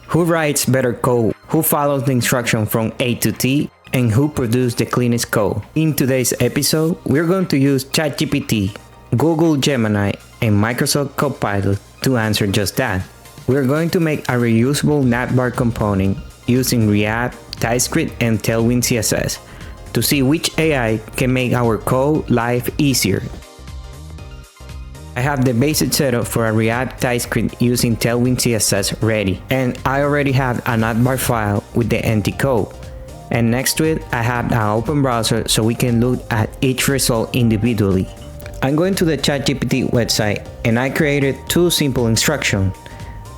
Who writes better code? Who follows the instruction from A to T? And who produced the cleanest code? In today's episode, we're going to use ChatGPT, GoogleGemini, and Microsoft Copilot to answer just that. We're going to make a reusable navbar component using React, TypeScript, and Tailwind CSS to see which AI can make our code life easier. I have the basic setup for a React TypeScript using Tailwind CSS ready, and I already have a navbar file with the empty code. And next to it, I have an open browser so we can look at each result individually. I'm going to the ChatGPT website and I created two simple instructions.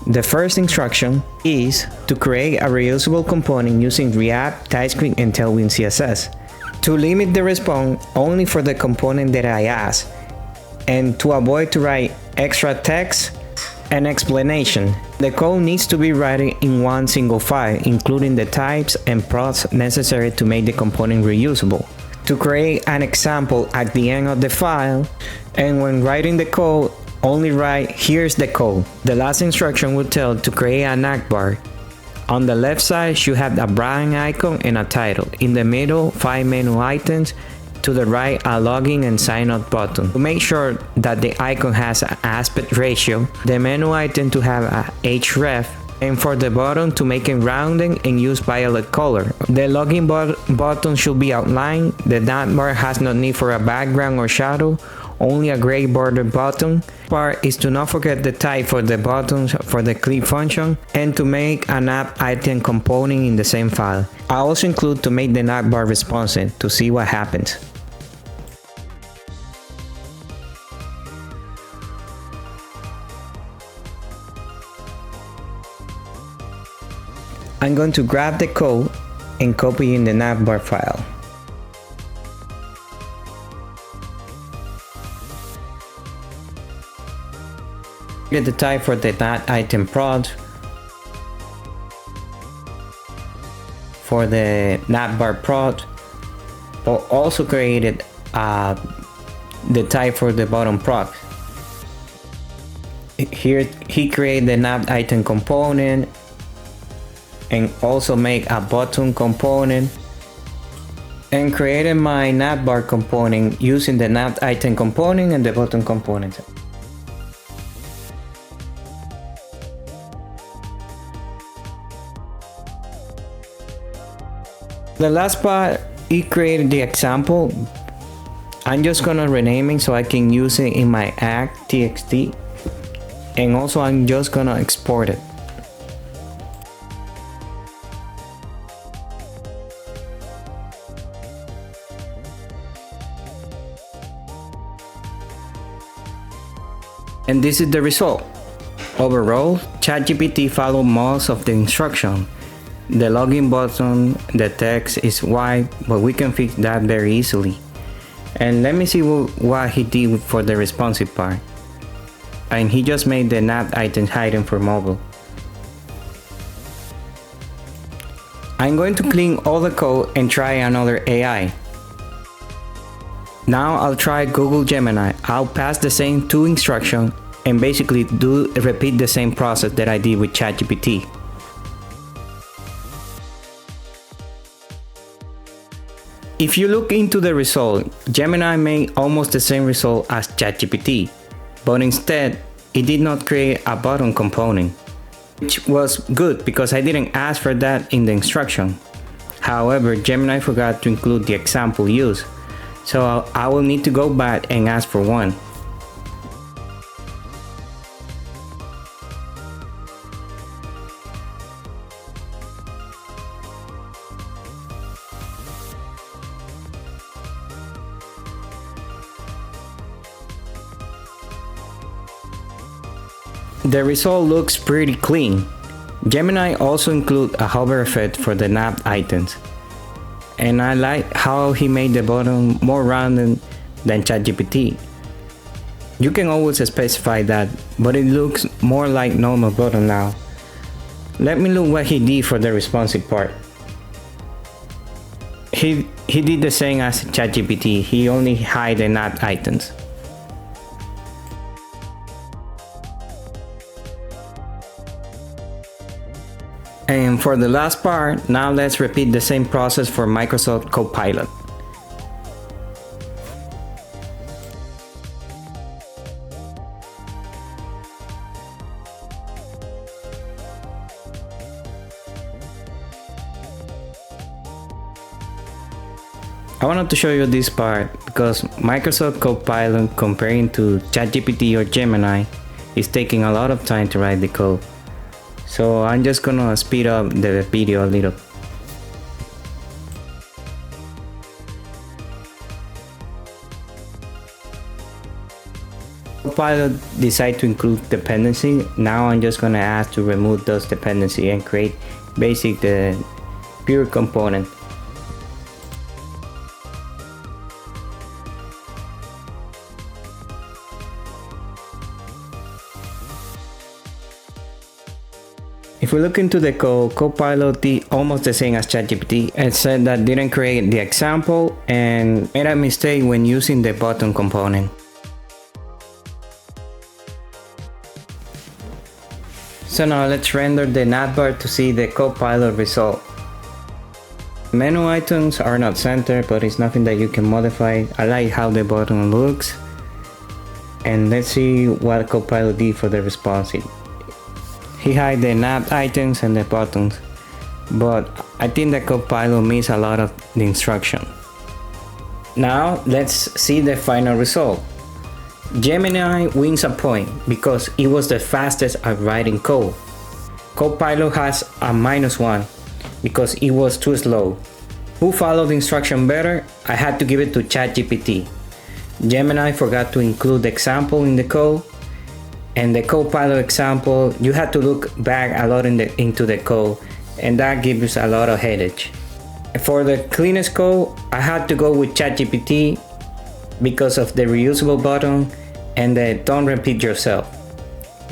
The first instruction is to create a reusable component using React, TypeScript, and Tailwind CSS. To limit the response only for the component that I asked, and to avoid to write extra text and explanation. The code needs to be written in one single file, including the types and props necessary to make the component reusable. To create an example at the end of the file, and when writing the code, only write "here's the code." The last instruction will tell to create a navbar. On the left side, you have a brand icon and a title. In the middle, 5 menu items. To the right, a login and sign up button. To make sure that the icon has an aspect ratio, the menu item to have a href, and for the button to make it rounded and use violet color. The login button should be outlined. The navbar has no need for a background or shadow, only a gray border button. Part is to not forget the type for the buttons for the click function, and to make an app item component in the same file. I also include to make the navbar responsive to see what happens. I'm going to grab the code and copy in the navbar file. Get the type for the nav item prod. For the navbar prod, but also created the type for the button prop. Here he created the nav item component and also make a button component, and created my navbar component using the nav item component and the button component. The last part, he created the example. I'm just gonna rename it so I can use it in my act.txt, and also I'm just gonna export it. And this is the result. Overall, ChatGPT followed most of the instructions. The login button, the text is white, but we can fix that very easily. And let me see what he did for the responsive part. And he just made the nav item hidden for mobile. I'm going to clean all the code and try another AI. Now I'll try GoogleGemini. I'll pass the same two instructions and basically repeat the same process that I did with ChatGPT. If you look into the result, Gemini made almost the same result as ChatGPT, but instead, it did not create a button component, which was good because I didn't ask for that in the instruction. However, Gemini forgot to include the example used, so I will need to go back and ask for one. The result looks pretty clean. Gemini also includes a hover effect for the nav items. And I like how he made the button more rounded than ChatGPT. You can always specify that, but it looks more like normal button now. Let me look what he did for the responsive part. He did the same as ChatGPT, he only hid the nav items. And for the last part, now let's repeat the same process for Microsoft Copilot. I wanted to show you this part because Microsoft Copilot comparing to ChatGPT or Gemini is taking a lot of time to write the code. So I'm just gonna speed up the video a little. Copilot decided to include dependency. Now I'm just gonna ask to remove those dependencies and create basic the pure component. If we look into the code, Copilot did almost the same as ChatGPT, except that didn't create the example and made a mistake when using the button component. So now let's render the navbar to see the Copilot result. Menu items are not centered, but it's nothing that you can modify. I like how the button looks. And let's see what Copilot did for the response. He hid the nav items and the buttons, but I think that Copilot missed a lot of the instruction. Now let's see the final result. Gemini wins a point because it was the fastest at writing code. Copilot has a -1 because it was too slow. Who followed the instruction better? I had to give it to ChatGPT. Gemini forgot to include the example in the code. And the Copilot example, you had to look back a lot into the code, and that gives a lot of headache. For the cleanest code, I had to go with ChatGPT because of the reusable button and the don't repeat yourself.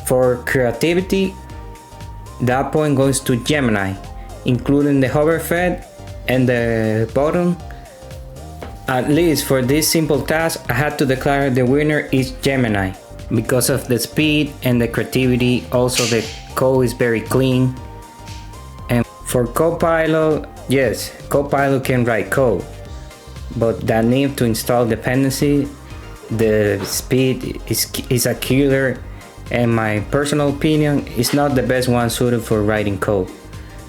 For creativity, that point goes to Gemini, including the hover fed and the button. At least for this simple task, I had to declare the winner is Gemini. Because of the speed and the creativity, also the code is very clean. And for Copilot, yes, Copilot can write code, but that need to install dependency, the speed is a killer, and my personal opinion is not the best one suited for writing code.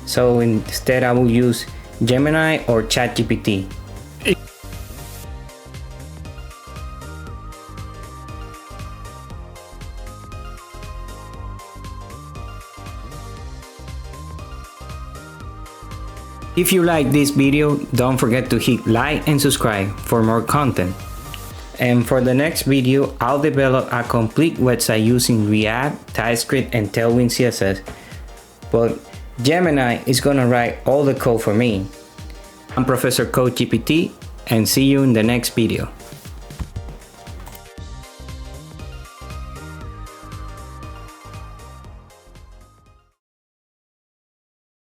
So instead I will use Gemini or ChatGPT. If you like this video, don't forget to hit like and subscribe for more content. And for the next video, I'll develop a complete website using React, TypeScript, and Tailwind CSS. But Gemini is gonna write all the code for me. I'm Professor Code GPT, and see you in the next video.